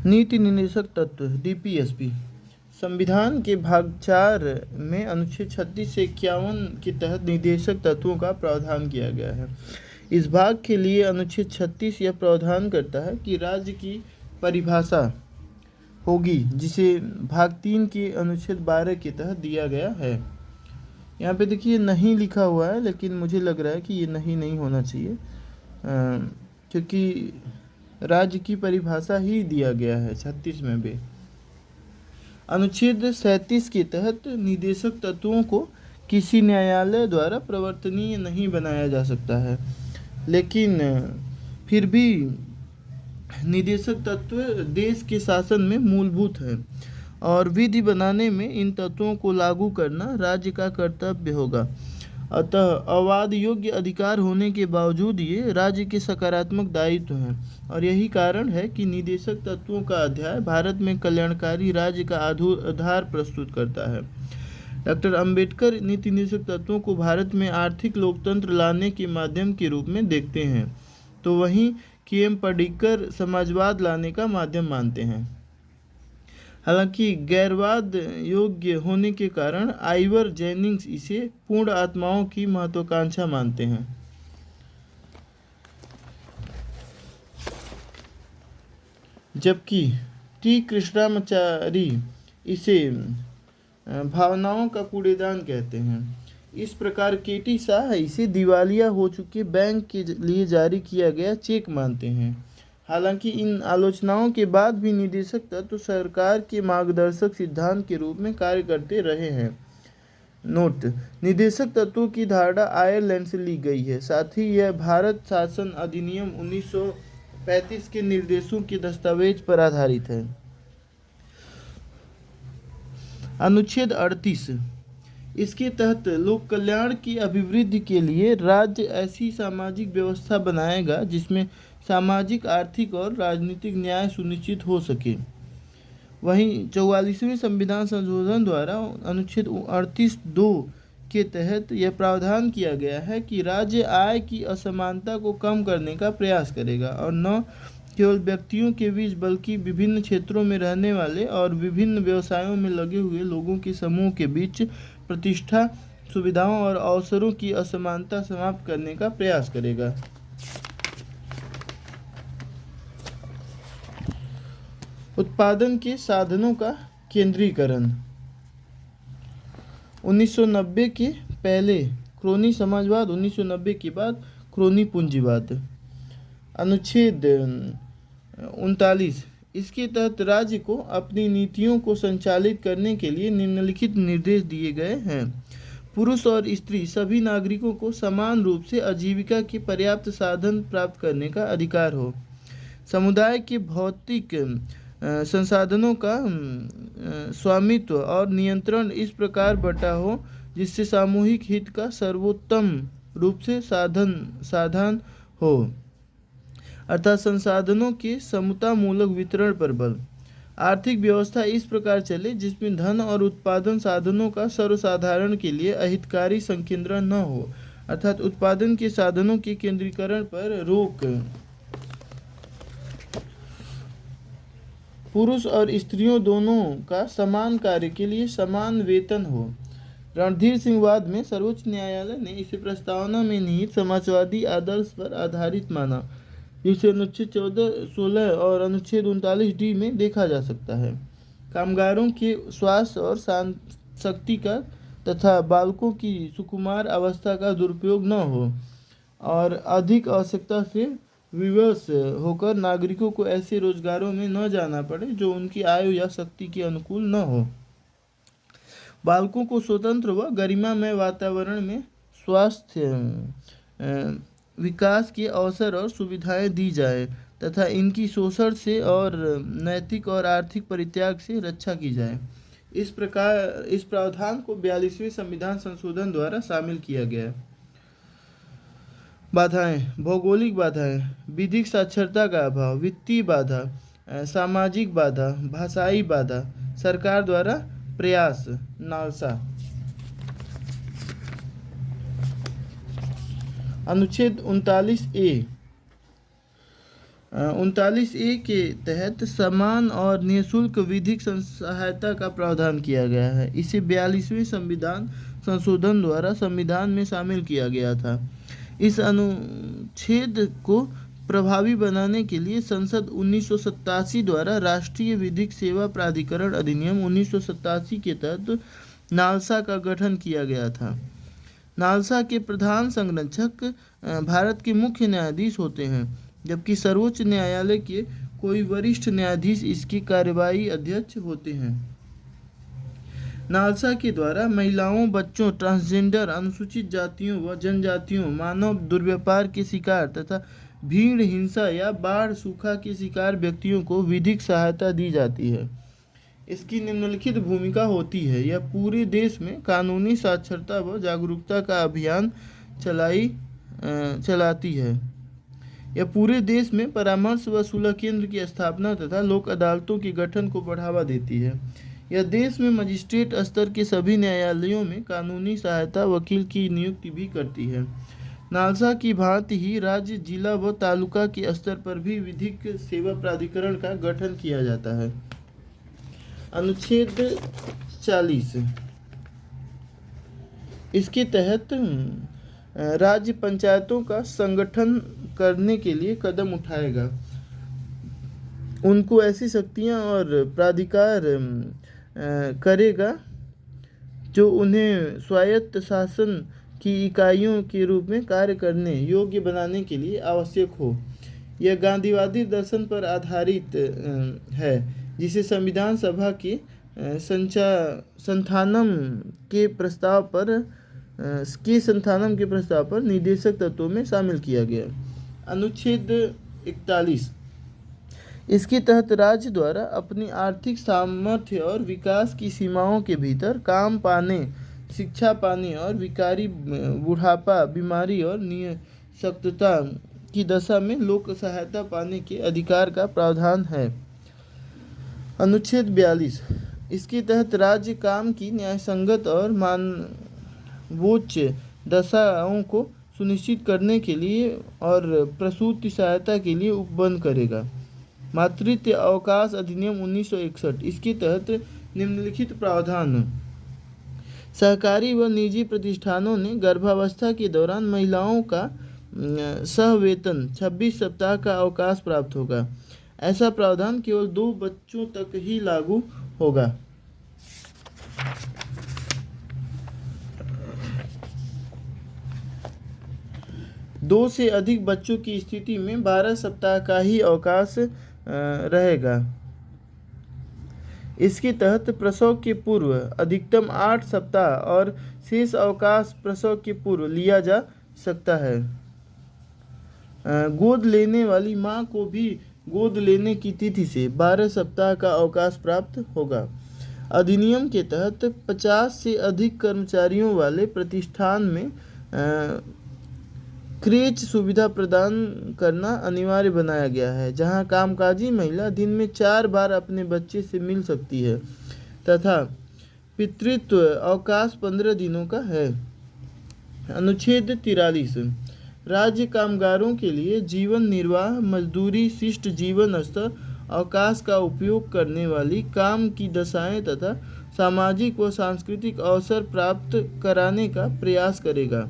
नीति निर्देशक तत्व डीपीएसपी संविधान के भाग 4 में अनुच्छेद 36 से 51 के तहत निर्देशक तत्वों का प्रावधान किया गया है। इस भाग के लिए अनुच्छेद 36 यह प्रावधान करता है कि राज्य की परिभाषा होगी जिसे भाग 3 के अनुच्छेद 12 के तहत दिया गया है। यहाँ पे देखिए नहीं लिखा हुआ है, लेकिन मुझे लग रहा है कि ये नहीं होना चाहिए, क्योंकि राज्य की परिभाषा ही दिया गया है 36 में भी। अनुच्छेद 37 के तहत निर्देशक तत्वों को किसी न्यायालय द्वारा प्रवर्तनीय नहीं बनाया जा सकता है, लेकिन फिर भी निर्देशक तत्व देश के शासन में मूलभूत है और विधि बनाने में इन तत्वों को लागू करना राज्य का कर्तव्य होगा। अतः अवाद योग्य अधिकार होने के बावजूद ये राज्य के सकारात्मक दायित्व हैं और यही कारण है कि निर्देशक तत्वों का अध्याय भारत में कल्याणकारी राज्य का आधार प्रस्तुत करता है। डॉक्टर अंबेडकर नीति निर्देशक तत्वों को भारत में आर्थिक लोकतंत्र लाने के माध्यम के रूप में देखते हैं, तो वहीं के.एम. पर्रिकर समाजवाद लाने का माध्यम मानते हैं। हालांकि गैरवाद योग्य होने के कारण आइवर जेनिंग्स इसे पूर्ण आत्माओं की महत्वाकांक्षा मानते हैं। जबकि टी कृष्णामाचारी इसे भावनाओं का कूड़ेदान कहते हैं। इस प्रकार के.टी. शाह इसे दिवालिया हो चुके बैंक के लिए जारी किया गया चेक मानते हैं। हालांकि इन आलोचनाओं के बाद भी निर्देशक तत्व सरकार के मार्गदर्शक सिद्धांत के रूप में कार्य करते रहे हैं। नोट: निर्देशक तत्वों की धारणा आयरलैंड से ली गई है, साथ ही यह भारत शासन अधिनियम 1935 के निर्देशों के दस्तावेज पर आधारित है। अनुच्छेद 38 इसके तहत लोक कल्याण की अभिवृद्धि के लिए राज्य ऐसी सामाजिक व्यवस्था बनाएगा जिसमें सामाजिक, आर्थिक और राजनीतिक न्याय सुनिश्चित हो सके। वहीं 44वें संविधान संशोधन द्वारा अनुच्छेद 38(2) के तहत यह प्रावधान किया गया है कि राज्य आय की असमानता को कम करने का प्रयास करेगा और न केवल व्यक्तियों के बीच बल्कि विभिन्न क्षेत्रों में रहने वाले और विभिन्न व्यवसायों में लगे हुए लोगों के समूह के बीच प्रतिष्ठा, सुविधाओं और अवसरों की असमानता समाप्त करने का प्रयास करेगा। उत्पादन के साधनों का केंद्रीकरण। 1990 के पहले क्रोनी समाजवाद, 1990 के बाद क्रोनी पूंजीवाद। अनुच्छेद 39 इसके तहत राज्य को अपनी नीतियों को संचालित करने के लिए निम्नलिखित निर्देश दिए गए हैं। पुरुष और स्त्री सभी नागरिकों को समान रूप से आजीविका के पर्याप्त साधन प्राप्त करने का अधिकार हो। समुदाय के भौतिक संसाधनों का स्वामित्व और नियंत्रण इस प्रकार बंटा हो जिससे सामूहिक हित का सर्वोत्तम रूप से साधन हो, अर्थात संसाधनों के समतामूलक वितरण पर बल। आर्थिक व्यवस्था इस प्रकार चले जिसमें धन और उत्पादन साधनों का सर्वसाधारण के लिए अहितकारी संकेंद्रण न हो, अर्थात उत्पादन के साधनों के केंद्रीकरण पर रोक। पुरुष और स्त्रियों दोनों का समान कार्य के लिए समान वेतन हो। रणधीर सिंह वाद में सर्वोच्च न्यायालय ने इसे प्रस्तावना में निहित समाजवादी आदर्श पर आधारित माना, जिसे अनुच्छेद 14-16 और अनुच्छेद 39D में देखा जा सकता है। कामगारों के स्वास्थ्य और शक्ति का तथा बालकों की सुकुमार अवस्था का दुरुपयोग न हो और अधिक आवश्यकता से विवश होकर नागरिकों को ऐसे रोजगारों में न जाना पड़े जो उनकी आयु या शक्ति के अनुकूल न हो। बालकों को स्वतंत्र व गरिमामय वातावरण में स्वास्थ्य, विकास के अवसर और सुविधाएं दी जाए तथा इनकी शोषण से और नैतिक और आर्थिक परित्याग से रक्षा की जाए। इस प्रावधान को 42वें संविधान संशोधन द्वारा शामिल किया गया। बाधाएं: भौगोलिक बाधाएं, विधिक साक्षरता का अभाव, वित्तीय बाधा, सामाजिक बाधा, भाषाई बाधा, सरकार द्वारा प्रयास, नालसा। अनुच्छेद 39A 39A के तहत समान और निःशुल्क विधिक सहायता का प्रावधान किया गया है। इसे 42वें संविधान संशोधन द्वारा संविधान में शामिल किया गया था। इस अनुच्छेद को प्रभावी बनाने के लिए संसद 1987 द्वारा राष्ट्रीय विधिक सेवा प्राधिकरण अधिनियम 1987 के तहत नालसा का गठन किया गया था। नालसा के प्रधान संरक्षक भारत के मुख्य न्यायाधीश होते हैं, जबकि सर्वोच्च न्यायालय के कोई वरिष्ठ न्यायाधीश इसकी कार्यवाही अध्यक्ष होते हैं। नालसा के द्वारा महिलाओं, बच्चों, ट्रांसजेंडर, अनुसूचित जातियों व जनजातियों, मानव दुर्व्यवहार के शिकार तथा भीड़ हिंसा या बाढ़ सूखा के शिकार व्यक्तियों को विधिक सहायता दी जाती है। इसकी निम्नलिखित भूमिका होती है। यह पूरे देश में कानूनी साक्षरता व जागरूकता का अभियान चलाती है। यह पूरे देश में परामर्श व सुलह केंद्र की स्थापना तथा लोक अदालतों के गठन को बढ़ावा देती है। यह देश में मजिस्ट्रेट स्तर के सभी न्यायालयों में कानूनी सहायता वकील की नियुक्ति भी करती है। नालसा की भांति ही राज्य, जिला व तालुका के स्तर पर भी विधिक सेवा प्राधिकरण का गठन किया जाता है। अनुच्छेद 40, इसके तहत राज्य पंचायतों का संगठन करने के लिए कदम उठाएगा। उनको ऐसी शक्तियां और प्राधिकार करेगा जो उन्हें स्वायत्त शासन की इकाइयों के रूप में कार्य करने योग्य बनाने के लिए आवश्यक हो। यह गांधीवादी दर्शन पर आधारित है, जिसे संविधान सभा के संथानम के प्रस्ताव पर निर्देशक तत्वों में शामिल किया गया। अनुच्छेद 41, इसके तहत राज्य द्वारा अपनी आर्थिक सामर्थ्य और विकास की सीमाओं के भीतर काम पाने, शिक्षा पाने और विकारी बुढ़ापा, बीमारी और निःशक्तता की दशा में लोक सहायता पाने के अधिकार का प्रावधान है। अनुच्छेद 42, इसके तहत राज्य काम की न्यायसंगत और मानवोच्च दशाओं को सुनिश्चित करने के लिए और प्रसूति सहायता के लिए उपबंध करेगा। मातृत्व अवकाश अधिनियम 1961, इसके तहत निम्नलिखित प्रावधान: सहकारी व निजी प्रतिष्ठानों ने गर्भावस्था के दौरान महिलाओं का सहवेतन 26 सप्ताह का अवकाश प्राप्त होगा। ऐसा प्रावधान केवल 2 बच्चों तक ही लागू होगा। दो से अधिक बच्चों की स्थिति में 12 सप्ताह का ही अवकाश रहेगा। इसके तहत प्रसव के पूर्व अधिकतम 8 सप्ताह और शेष अवकाश प्रसव के पूर्व लिया जा सकता है। गोद लेने वाली मां को भी गोद लेने की तिथि से 12 सप्ताह का अवकाश प्राप्त होगा। अधिनियम के तहत 50 से अधिक कर्मचारियों वाले प्रतिष्ठान में क्रेच सुविधा प्रदान करना अनिवार्य बनाया गया है, जहां कामकाजी महिला दिन में 4 बार अपने बच्चे से मिल सकती है तथा पितृत्व अवकाश 15 दिनों का है। अनुच्छेद 43, राज्य कामगारों के लिए जीवन निर्वाह, मजदूरी, शिष्ट जीवन स्तर, अवकाश का उपयोग करने वाली काम की दशाएं तथा सामाजिक व सांस्कृतिक अवसर प्राप्त कराने का प्रयास करेगा।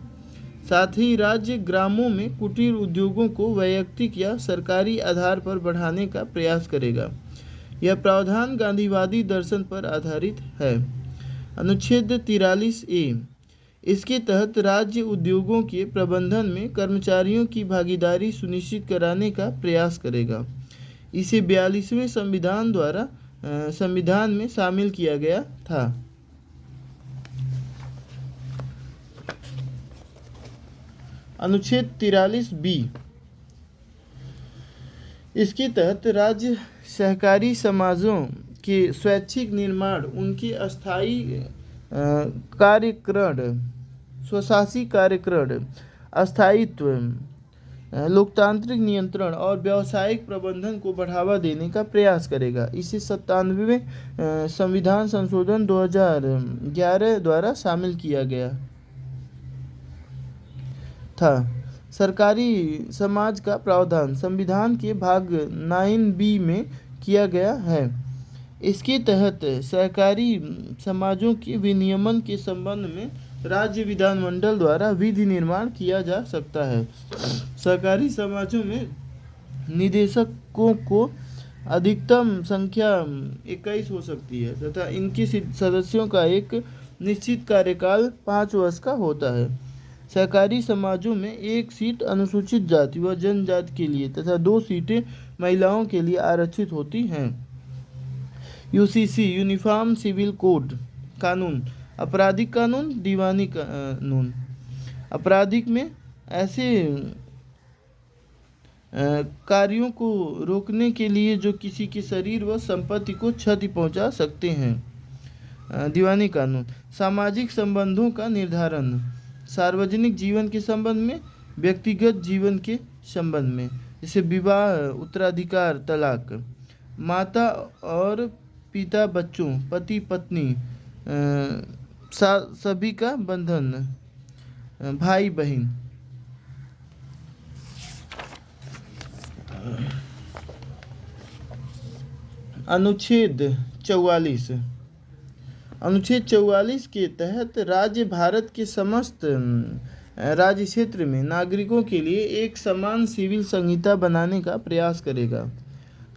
साथ ही राज्य ग्रामों में कुटीर उद्योगों को वैयक्तिक या सरकारी आधार पर बढ़ाने का प्रयास करेगा। यह प्रावधान गांधीवादी दर्शन पर आधारित है। अनुच्छेद 43A, इसके तहत राज्य उद्योगों के प्रबंधन में कर्मचारियों की भागीदारी सुनिश्चित कराने का प्रयास करेगा। इसे 42वें संविधान में शामिल किया गया था। अनुच्छेद 43B, इसके तहत राज्य सहकारी समाजों के स्वैच्छिक निर्माण, उनके अस्थायी कार्यकरण, स्वशासी कार्यकरण, अस्थायित्व, लोकतांत्रिक नियंत्रण और व्यावसायिक प्रबंधन को बढ़ावा देने का प्रयास करेगा। इसे 97वें संविधान संशोधन 2011 द्वारा शामिल किया गया था। सरकारी समाज का प्रावधान संविधान के भाग 9B में किया गया है। इसके तहत सहकारी समाजों के विनियमन के संबंध में राज्य विधानमंडल द्वारा विधि निर्माण किया जा सकता है। सहकारी समाजों में निदेशकों को अधिकतम संख्या 21 हो सकती है तथा इनके सदस्यों का एक निश्चित कार्यकाल 5 वर्ष का होता है। सहकारी समाजों में एक सीट अनुसूचित जाति व जनजाति के लिए तथा 2 सीटें महिलाओं के लिए आरक्षित होती हैं। यूसीसी यूनिफॉर्म सिविल कोड कानून, आपराधिक कानून, दीवानी कानून। आपराधिक में ऐसे कार्यों को रोकने के लिए जो किसी के शरीर व संपत्ति को क्षति पहुंचा सकते हैं। दीवानी कानून सामाजिक संबंधों का निर्धारण, सार्वजनिक जीवन के संबंध में, व्यक्तिगत जीवन के संबंध में, जैसे विवाह, उत्तराधिकार, तलाक, माता और पिता बच्चों, पति पत्नी, सभी का बंधन, भाई बहन। अनुच्छेद 44। अनुच्छेद 44 के तहत राज्य भारत के समस्त राज्य क्षेत्र में नागरिकों के लिए एक समान सिविल संहिता बनाने का प्रयास करेगा।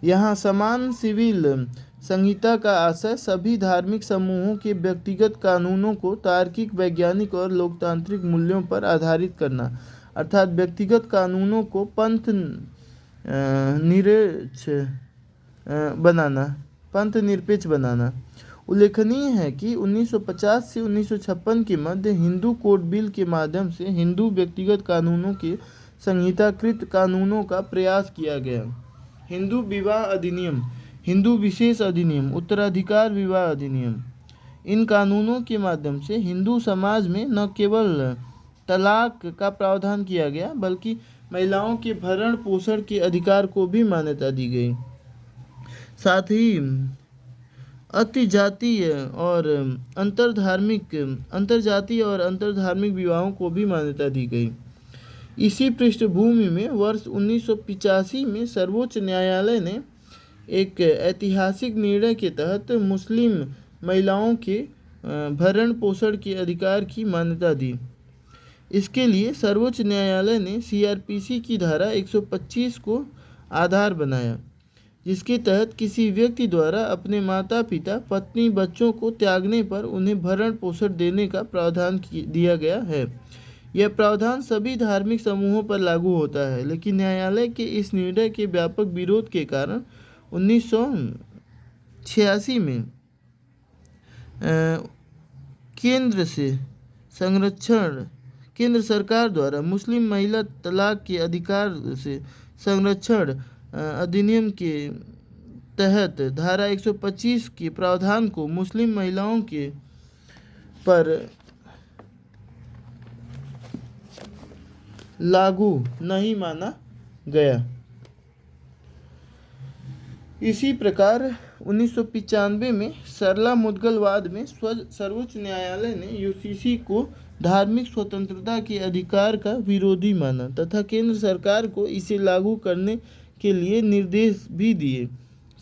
यहाँ समान सिविल संहिता का आशय सभी धार्मिक समूहों के व्यक्तिगत कानूनों को तार्किक, वैज्ञानिक और लोकतांत्रिक मूल्यों पर आधारित करना, अर्थात व्यक्तिगत कानूनों को पंथ निरपेक्ष बनाना। उल्लेखनीय है कि 1950 से 1956 के मध्य हिंदू कोड बिल के माध्यम से हिंदू व्यक्तिगत कानूनों के संहिताकृत कानूनों का प्रयास किया गया। हिंदू विवाह अधिनियम, हिंदू विशेष अधिनियम, उत्तराधिकार विवाह अधिनियम। इन कानूनों के माध्यम से हिंदू समाज में न केवल तलाक का प्रावधान किया गया बल्कि महिलाओं के भरण पोषण के अधिकार को भी मान्यता दी गई। साथ ही अंतरजातीय और अंतरधार्मिक विवाहों को भी मान्यता दी गई। इसी पृष्ठभूमि में वर्ष 1985 में सर्वोच्च न्यायालय ने एक ऐतिहासिक निर्णय के तहत मुस्लिम महिलाओं के भरण पोषण के अधिकार की मान्यता दी। इसके लिए सर्वोच्च न्यायालय ने CRPC की धारा 125 को आधार बनाया, जिसके तहत किसी व्यक्ति द्वारा अपने माता पिता, पत्नी, बच्चों को त्यागने पर उन्हें भरण पोषण देने का प्रावधान दिया गया है। यह प्रावधान सभी धार्मिक समूहों पर लागू होता है, लेकिन न्यायालय के इस निर्णय के व्यापक विरोध के कारण 1986 में केंद्र सरकार द्वारा मुस्लिम महिला तलाक के अधिकार से संरक्षण अधिनियम के तहत धारा 125 के प्रावधान को मुस्लिम महिलाओं के पर लागू नहीं माना गया। इसी प्रकार 1995 में सरला मुद्गल वाद में सर्वोच्च न्यायालय ने यूसीसी को धार्मिक स्वतंत्रता के अधिकार का विरोधी माना तथा केंद्र सरकार को इसे लागू करने के लिए निर्देश भी दिए।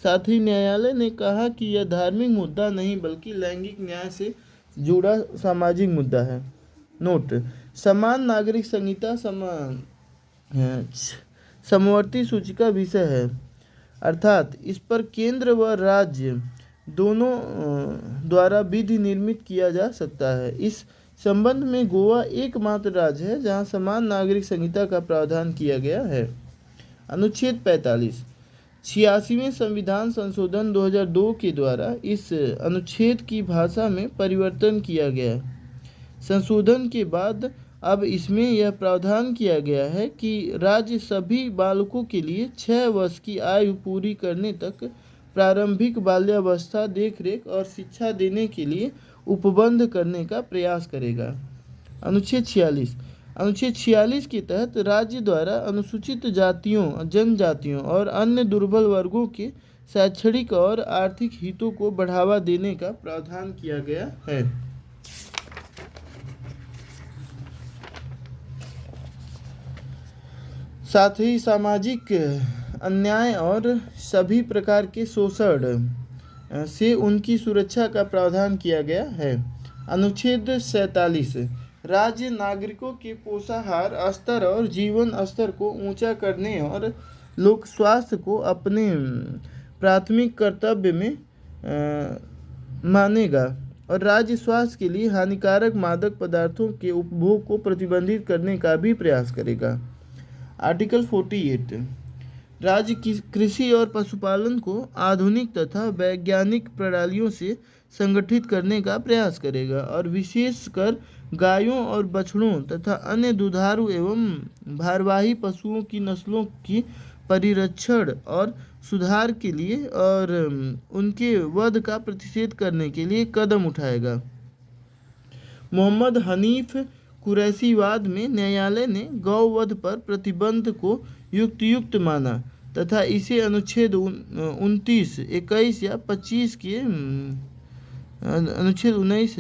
साथ ही न्यायालय ने कहा कि यह धार्मिक मुद्दा नहीं बल्कि लैंगिक न्याय से जुड़ा सामाजिक मुद्दा है। नोट: समान नागरिक संहिता समवर्ती सूची का विषय है, अर्थात इस पर केंद्र व राज्य दोनों द्वारा विधि निर्मित किया जा सकता है। इस संबंध में गोवा एकमात्र राज्य है जहां समान नागरिक संहिता का प्रावधान किया गया है। अनुच्छेद 45 86वें संविधान संशोधन 2002 के द्वारा इस अनुच्छेद की भाषा में परिवर्तन किया गया। संशोधन के बाद अब इसमें यह प्रावधान किया गया है कि राज्य सभी बालकों के लिए 6 वर्ष की आयु पूरी करने तक प्रारंभिक बाल्यावस्था, देखरेख और शिक्षा देने के लिए उपबंध करने का प्रयास करेगा। अनुच्छेद 46 के तहत राज्य द्वारा अनुसूचित जातियों, जनजातियों और अन्य दुर्बल वर्गों के शैक्षणिक और आर्थिक हितों को बढ़ावा देने का प्रावधान किया गया है। साथ ही सामाजिक अन्याय और सभी प्रकार के शोषण से उनकी सुरक्षा का प्रावधान किया गया है। अनुच्छेद 47 राज्य नागरिकों के पोषाहार स्तर और जीवन स्तर को ऊंचा करने और लोक स्वास्थ्य को अपने प्राथमिक कर्तव्य में मानेगा और राज्य स्वास्थ्य के लिए हानिकारक मादक पदार्थों के उपभोग को प्रतिबंधित करने का भी प्रयास करेगा। आर्टिकल 48 राज्य की कृषि और पशुपालन को आधुनिक तथा वैज्ञानिक प्रणालियों से संगठित करने का प्रयास करेगा और विशेषकर गायों और बछड़ों तथा अन्य दुधारू एवं भारवाही पशुओं की नस्लों की परिरक्षण और सुधार के लिए और उनके वध का प्रतिषेध करने के लिए कदम उठाएगा। मोहम्मद हनीफ कुरैशीवाद में न्यायालय ने गौवध पर प्रतिबंध को युक्त माना तथा इसे अनुच्छेद 29, 21 या 25 के अनुच्छेद 19,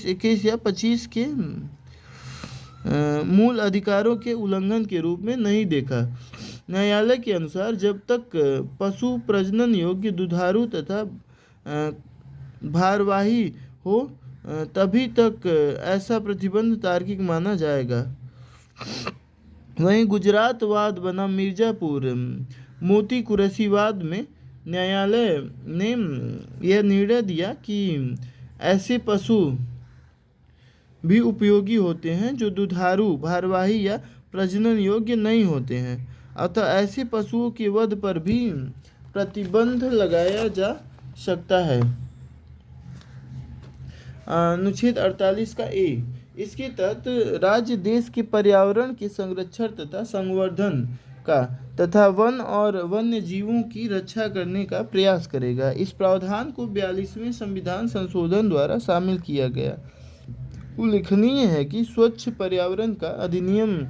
21 या 25 के मूल अधिकारों के उल्लंघन के रूप में नहीं देखा। न्यायालय के अनुसार जब तक पशु प्रजनन योग्य दुधारू तथा भारवाही हो तभी तक ऐसा प्रतिबंध तार्किक माना जाएगा। वहीं गुजरातवाद बनाम मिर्ज़ापुर मोती कुरैशीवाद में न्यायालय ने यह निर्णय दिया कि ऐसे पशु भी उपयोगी होते हैं जो दुधारू, भारवाही या प्रजनन योग्य नहीं होते हैं, अतः ऐसे पशुओं के वध पर भी प्रतिबंध लगाया जा सकता है। अनुच्छेद 48 का ए इसके तहत राज्य देश के पर्यावरण के संरक्षण तथा संवर्धन का तथा वन और वन्य जीवों की रक्षा करने का प्रयास करेगा। इस प्रावधान को 42वें संविधान संशोधन द्वारा शामिल किया गया। उल्लेखनीय है कि स्वच्छ पर्यावरण का अधिनियम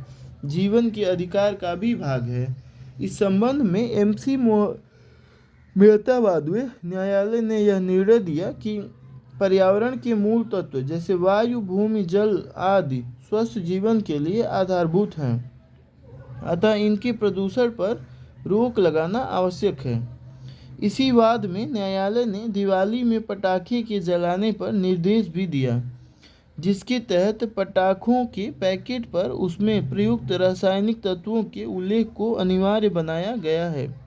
जीवन के अधिकार का भी भाग है। इस संबंध में MC मेहतावाद में न्यायालय ने यह निर्णय दिया कि पर्यावरण के मूल तत्व जैसे वायु, भूमि, जल आदि स्वस्थ जीवन के लिए आधारभूत हैं, अतः इनके प्रदूषण पर रोक लगाना आवश्यक है। इसी वाद में न्यायालय ने दिवाली में पटाखे के जलाने पर निर्देश भी दिया, जिसके तहत पटाखों के पैकेट पर उसमें प्रयुक्त रासायनिक तत्वों के उल्लेख को अनिवार्य बनाया गया है।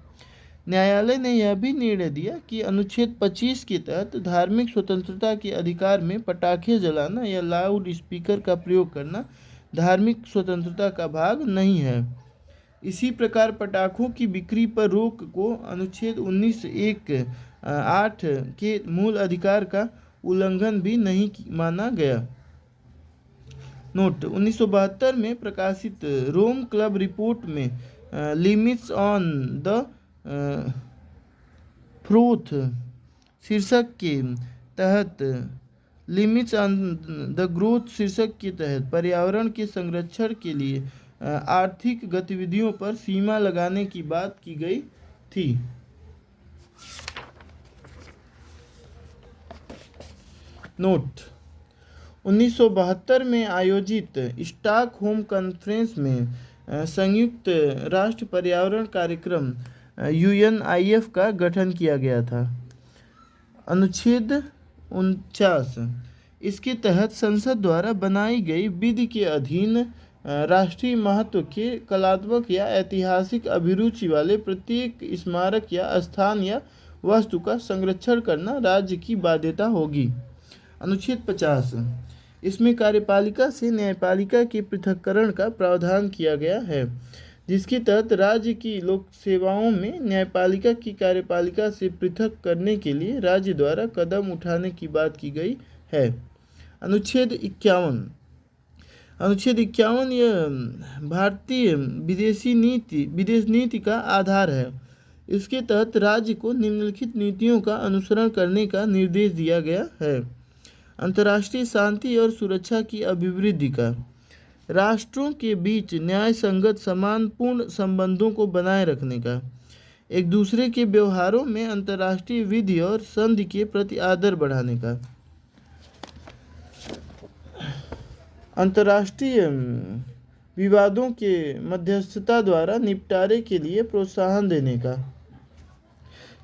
न्यायालय ने यह भी निर्णय दिया कि अनुच्छेद 25 के तहत धार्मिक स्वतंत्रता के अधिकार में पटाखे जलाना या लाउड स्पीकर का प्रयोग करना धार्मिक स्वतंत्रता का भाग नहीं है। इसी प्रकार पटाखों की बिक्री पर रोक को अनुच्छेद 19(1)(8) के मूल अधिकार का उल्लंघन भी नहीं माना गया। नोट 1972 में प्रकाशित रोम क्लब रिपोर्ट में लिमिट्स ऑन द फ्रूथ शीर्षक के तहत लिमिट्स ऑन द ग्रोथ शीर्षक के तहत पर्यावरण के संरक्षण के लिए आर्थिक गतिविधियों पर सीमा लगाने की बात की गई थी। नोट 1972 में आयोजित स्टॉकहोम कॉन्फ्रेंस में संयुक्त राष्ट्र पर्यावरण कार्यक्रम UNIF का गठन किया गया था। अनुच्छेद 49 इसके तहत संसद द्वारा बनाई गई विधि के अधीन राष्ट्रीय महत्व के कलात्मक या ऐतिहासिक अभिरुचि वाले प्रत्येक स्मारक या स्थान या वस्तु का संरक्षण करना राज्य की बाध्यता होगी। अनुच्छेद 50 इसमें कार्यपालिका से न्यायपालिका के पृथक्करण का प्रावधान किया गया है, जिसके तहत राज्य की लोक सेवाओं में न्यायपालिका की कार्यपालिका से पृथक करने के लिए राज्य द्वारा कदम उठाने की बात की गई है। अनुच्छेद 51 यह भारतीय विदेश नीति का आधार है। इसके तहत राज्य को निम्नलिखित नीतियों का अनुसरण करने का निर्देश दिया गया है। अंतर्राष्ट्रीय शांति और सुरक्षा की अभिवृद्धि का, राष्ट्रों के बीच न्याय संगत सम्मानपूर्ण संबंधों को बनाए रखने का, एक दूसरे के व्यवहारों में अंतर्राष्ट्रीय विधि और संधि के प्रति आदर बढ़ाने का, अंतर्राष्ट्रीय विवादों के मध्यस्थता द्वारा निपटारे के लिए प्रोत्साहन देने का।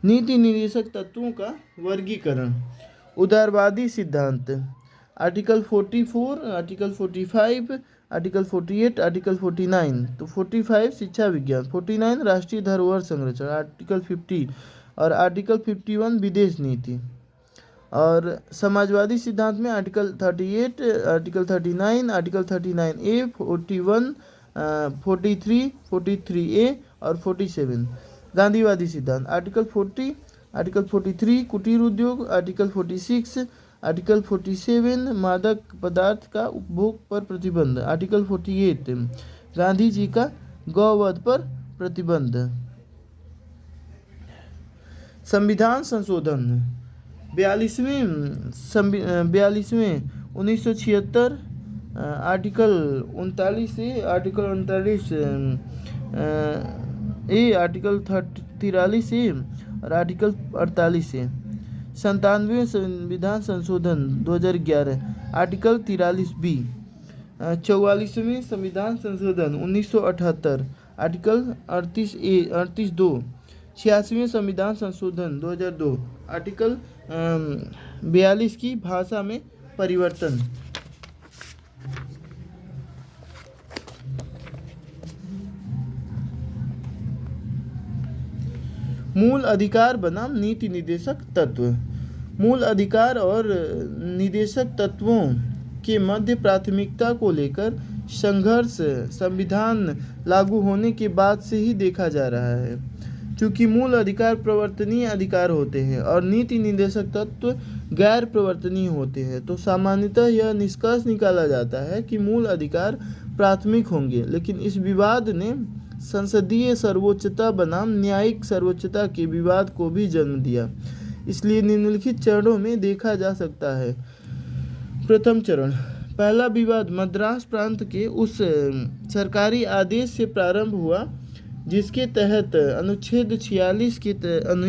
नीति निर्देशक तत्वों का वर्गीकरण। उदारवादी सिद्धांत। Article 44, article 45, article 48, article 49। तो 45 शिक्षा विज्ञान, 49 राष्ट्रीय धरोहर संरक्षण, आर्टिकल 50 और आर्टिकल 51 विदेश नीति। और समाजवादी सिद्धांत में article 38, article 39, article 39A, 41, 43, 43A और 47। गांधीवादी सिद्धांत आर्टिकल 40, आर्टिकल 43 कुटीर उद्योग, आर्टिकल 46, आर्टिकल 47 मादक पदार्थ का उपभोग पर प्रतिबंध, आर्टिकल 48 गांधी जी का गौवध पर प्रतिबंध। संविधान संशोधन। 42वें 1976 article 39A, article 39A, article 43A और आर्टिकल 48A। 97वें संविधान संशोधन 2011 आर्टिकल 43B। 44वें संविधान संशोधन 1978 आर्टिकल 38(2). 86वें संविधान संशोधन 2002 आर्टिकल 42 की भाषा में परिवर्तन। मूल अधिकार बनाम नीति निर्देशक तत्व। मूल अधिकार और निर्देशक तत्वों के मध्य प्राथमिकता को लेकर संघर्ष संविधान लागू होने के बाद से ही देखा जा रहा है। चूँकि मूल अधिकार प्रवर्तनीय अधिकार होते हैं और नीति निर्देशक तत्व गैर प्रवर्तनीय होते हैं, तो सामान्यतः यह निष्कर्ष निकाला जाता है कि मूल अधिकार प्राथमिक होंगे। लेकिन इस विवाद ने संसदीय सर्वोच्चता बनाम न्यायिक सर्वोच्चता के विवाद को भी जन्म दिया। इसलिए निम्नलिखित चरणों में देखा जा सकता है। प्रथम चरण। पहला विवाद मद्रास प्रांत के उस सरकारी आदेश से प्रारंभ हुआ जिसके तहत अनुच्छेद 46 के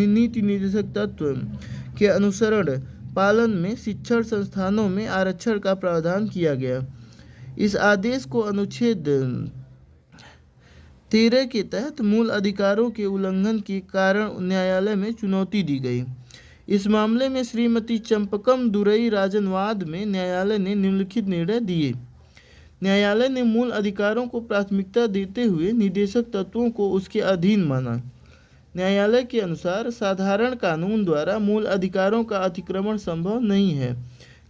नीति निर्देशक तत्व के अनुसरण पालन में शिक्षण संस्थानों में आरक्षण का प्रावधान किया गया। इस आदेश को अनुच्छेद 13 के तहत मूल अधिकारों के उल्लंघन के कारण न्यायालय में चुनौती दी गई। इस मामले में श्रीमती चंपकम दुरई राजनवाद में न्यायालय ने निम्नलिखित निर्णय दिए। न्यायालय ने मूल अधिकारों को प्राथमिकता देते हुए निर्देशक तत्वों को उसके अधीन माना। न्यायालय के अनुसार साधारण कानून द्वारा मूल अधिकारों का अतिक्रमण संभव नहीं है,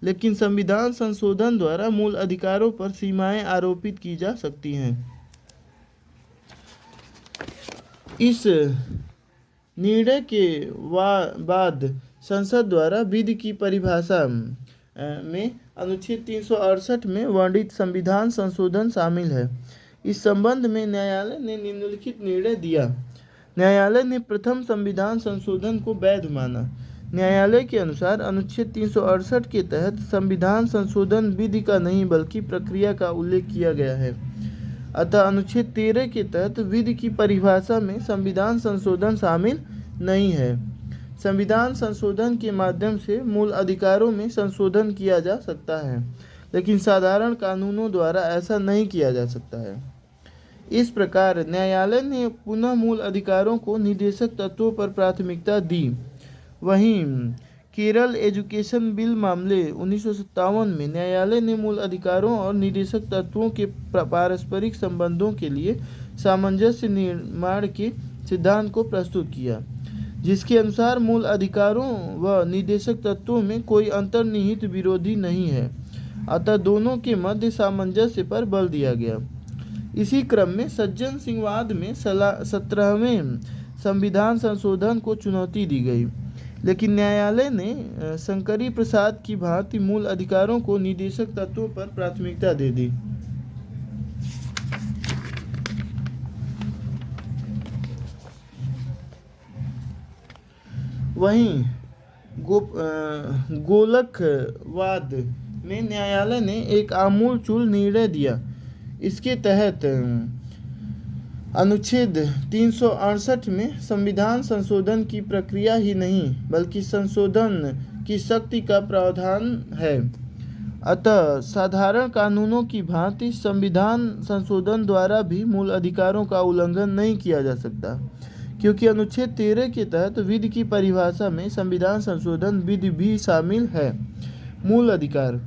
लेकिन संविधान संशोधन द्वारा मूल अधिकारों पर सीमाएं आरोपित की जा सकती हैं। इस निर्णय के बाद संसद द्वारा विधि की परिभाषा में अनुच्छेद 368 में वर्णित संविधान संशोधन शामिल है। इस संबंध में न्यायालय ने निम्नलिखित निर्णय दिया। न्यायालय ने प्रथम संविधान संशोधन को वैध माना। न्यायालय के अनुसार अनुच्छेद 368 के तहत संविधान संशोधन विधि का नहीं बल्कि प्रक्रिया का उल्लेख किया गया है। अतः अनुच्छेद 13 के तहत विधि की परिभाषा में संविधान संशोधन शामिल नहीं है। संविधान संशोधन के माध्यम से मूल अधिकारों में संशोधन किया जा सकता है, लेकिन साधारण कानूनों द्वारा ऐसा नहीं किया जा सकता है। इस प्रकार न्यायालय ने पुनः मूल अधिकारों को निर्देशक तत्वों पर प्राथमिकता दी। वहीं केरल एजुकेशन बिल मामले 1957 में न्यायालय ने मूल अधिकारों और निर्देशक तत्वों के पारस्परिक संबंधों के लिए सामंजस्य निर्माण के सिद्धांत को प्रस्तुत किया, जिसके अनुसार मूल अधिकारों व निर्देशक तत्वों में कोई अंतर्निहित विरोधी नहीं है। अतः दोनों के मध्य सामंजस्य पर बल दिया गया। इसी क्रम में सज्जन सिंह वाद में 17वें संविधान संशोधन को चुनौती दी गई, लेकिन न्यायालय ने शंकरी प्रसाद की भांति मूल अधिकारों को निर्देशक तत्वों पर प्राथमिकता दे दी। वहीं गोलकवाद में न्यायालय ने एक आमूलचूल निर्णय दिया। इसके तहत अनुच्छेद 368 में संविधान संशोधन की प्रक्रिया ही नहीं बल्कि संशोधन की शक्ति का प्रावधान है। अतः साधारण कानूनों की भांति संविधान संशोधन द्वारा भी मूल अधिकारों का उल्लंघन नहीं किया जा सकता, क्योंकि अनुच्छेद 13 के तहत विधि की परिभाषा में संविधान संशोधन विधि भी शामिल है। मूल अधिकार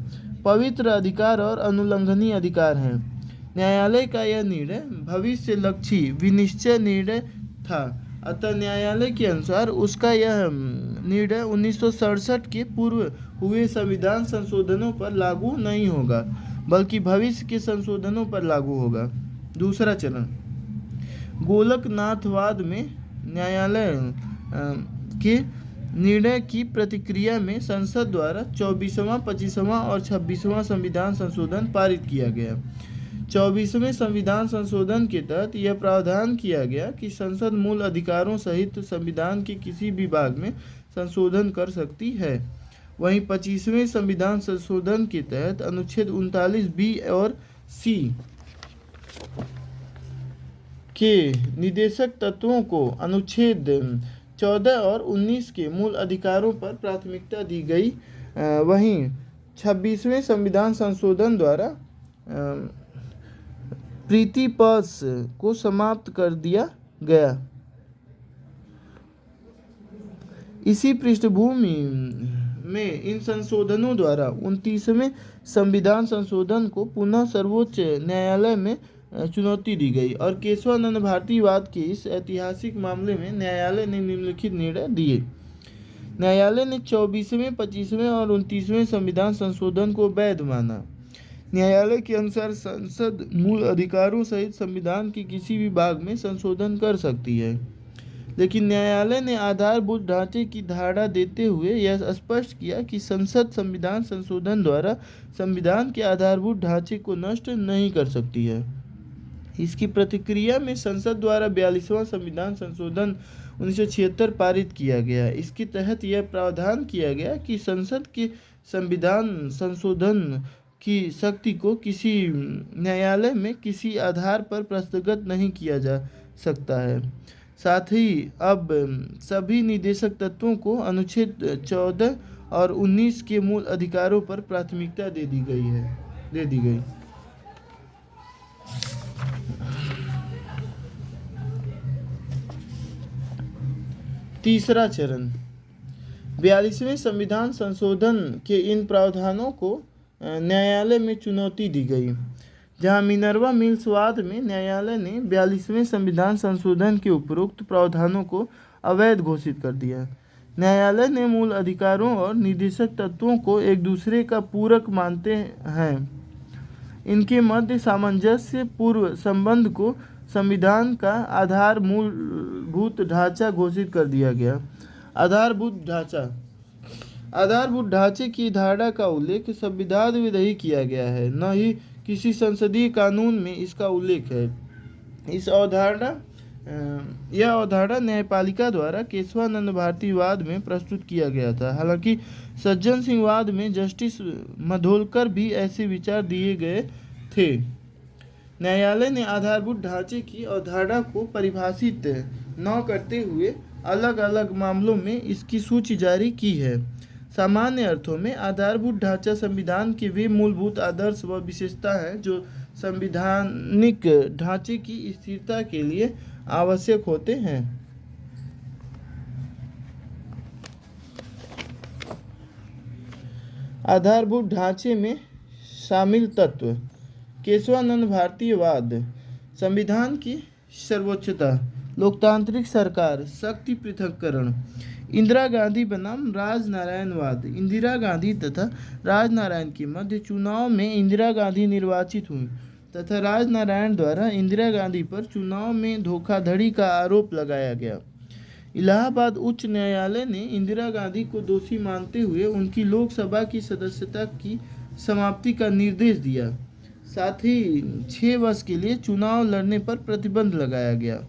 पवित्र अधिकार और अनुल्लंघनीय अधिकार हैं। न्यायालय का यह निर्णय भविष्यलक्षी विनिश्चय निर्णय था, अतः न्यायालय के अनुसार उसका यह निर्णय 1967 के पूर्व हुए संविधान संशोधनों पर लागू नहीं होगा, बल्कि भविष्य के संशोधनों पर लागू होगा। दूसरा चरण गोलकनाथवाद में न्यायालय के निर्णय की प्रतिक्रिया में संसद द्वारा 24वां, 25वां और 26वां संविधान संशोधन पारित किया गया। 24वें संविधान संशोधन के तहत यह प्रावधान किया गया कि संसद मूल अधिकारों सहित संविधान के किसी भी भाग में संशोधन कर सकती है। वहीं 25वें संविधान संशोधन के तहत अनुच्छेद 39 बी और सी के निदेशक तत्वों को अनुच्छेद 14 और 19 के मूल अधिकारों पर प्राथमिकता दी गई। वहीं 26वें संविधान संशोधन द्वारा प्रीतिपस को समाप्त कर दिया गया। इसी पृष्ठभूमि में इन संशोधनों द्वारा 29वें संविधान संशोधन को पुनः सर्वोच्च न्यायालय में चुनौती दी गई और केशवानंद भारतीवाद के इस ऐतिहासिक मामले में न्यायालय ने निम्नलिखित निर्णय दिए। न्यायालय ने 24वें, 25वें और 29वें संविधान संशोधन को वैध माना। न्यायालय के अनुसार संसद मूल अधिकारों सहित संविधान के किसी भी भाग में संशोधन कर सकती है, लेकिन न्यायालय ने आधारभूत ढांचे की धारणा देते हुए यह स्पष्ट किया कि संसद संविधान संशोधन द्वारा संविधान के आधारभूत ढांचे को नष्ट नहीं कर सकती है। इसकी प्रतिक्रिया में संसद द्वारा 42वां संविधान संशोधन 1976 पारित किया गया। इसके तहत यह प्रावधान किया गया कि संसद के संविधान संशोधन की शक्ति को किसी न्यायालय में किसी आधार पर हस्तगत नहीं किया जा सकता है। साथ ही अब सभी निदेशक तत्वों को अनुच्छेद 14 और 19 के मूल अधिकारों पर प्राथमिकता दे दी गई। तीसरा चरण 42वें संविधान संशोधन के इन प्रावधानों को न्यायालय में चुनौती दी गई। जहां मिनर्वा मिल्स वाद में न्यायालय ने 42वें संविधान संशोधन के उपरोक्त प्रावधानों को अवैध घोषित कर दिया। न्यायालय ने मूल अधिकारों और निदेशक तत्वों को एक दूसरे का पूरक मानते हैं। इनके मध्य सामंजस्य पूर्व संबंध को संविधान का आधार मूलभूत ढांचा घोषित कर दिया गया। आधारभूत ढांचे की धारणा का उल्लेख संविधान में नहीं किया गया है, न ही किसी संसदीय कानून में इसका उल्लेख है। यह अवधारणा न्यायपालिका द्वारा केशवानंद भारतीवाद में प्रस्तुत किया गया था। हालांकि सज्जन सिंह वाद में जस्टिस मधोलकर भी ऐसे विचार दिए गए थे। न्यायालय ने आधारभूत ढांचे की अवधारणा को परिभाषित न करते हुए अलग अलग मामलों में इसकी सूची जारी की है। सामान्य अर्थों में आधारभूत ढांचा संविधान के वे मूलभूत आदर्श व विशेषता हैं जो संवैधानिक ढांचे की स्थिरता के लिए आवश्यक होते हैं। आधारभूत ढांचे में शामिल तत्व केशवानंद भारतीयवाद, संविधान की सर्वोच्चता, लोकतांत्रिक सरकार, शक्ति पृथक्करण, इंदिरा गांधी बनाम राजनारायणवाद। इंदिरा गांधी तथा राजनारायण के मध्य चुनाव में इंदिरा गांधी निर्वाचित हुई तथा राजनारायण द्वारा इंदिरा गांधी पर चुनाव में धोखाधड़ी का आरोप लगाया गया। इलाहाबाद उच्च न्यायालय ने इंदिरा गांधी को दोषी मानते हुए उनकी लोकसभा की सदस्यता की समाप्ति का निर्देश दिया। साथ ही 6 वर्ष के लिए चुनाव लड़ने पर प्रतिबंध लगाया गया।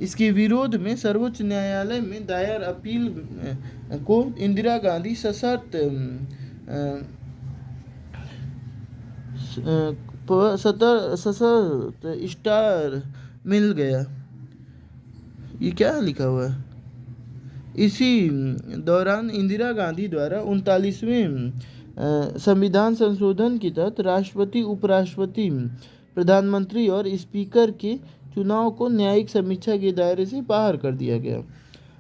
इसके विरोध में सर्वोच्च न्यायालय में दायर अपील को इंदिरा गांधी सशर्त स्टार मिल गया। ये क्या लिखा हुआ है? इसी दौरान इंदिरा गांधी द्वारा 39वें संविधान संशोधन के तहत राष्ट्रपति, उपराष्ट्रपति, प्रधानमंत्री और स्पीकर के चुनाव को न्यायिक समीक्षा के दायरे से बाहर कर दिया गया।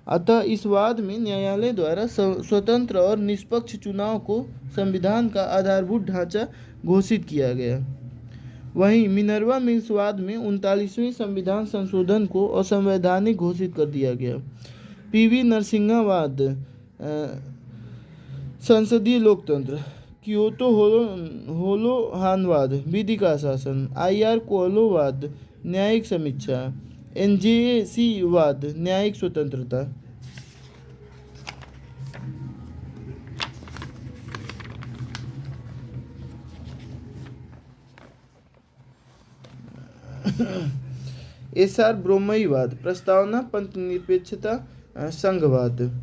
अतः इस वाद में न्यायालय द्वारा स्वतंत्र और निष्पक्ष चुनाव को संविधान का आधारभूत ढांचा घोषित किया गया। वहीं मिनर्वा मिल्स वाद में 39वें संविधान संशोधन को असंवैधानिक घोषित कर दिया गया। पीवी नरसिम्हा वाद, संसदीय लोकतंत्र, क्योतो होलोहान-वाद, विधि का शासन, आईआर कोलो वाद, न्यायिक समीक्षा, एनजेसी वाद, न्यायिक स्वतंत्रता। एसआर ब्रोमई वाद, प्रस्तावना, पंथ निरपेक्षता, संघवाद।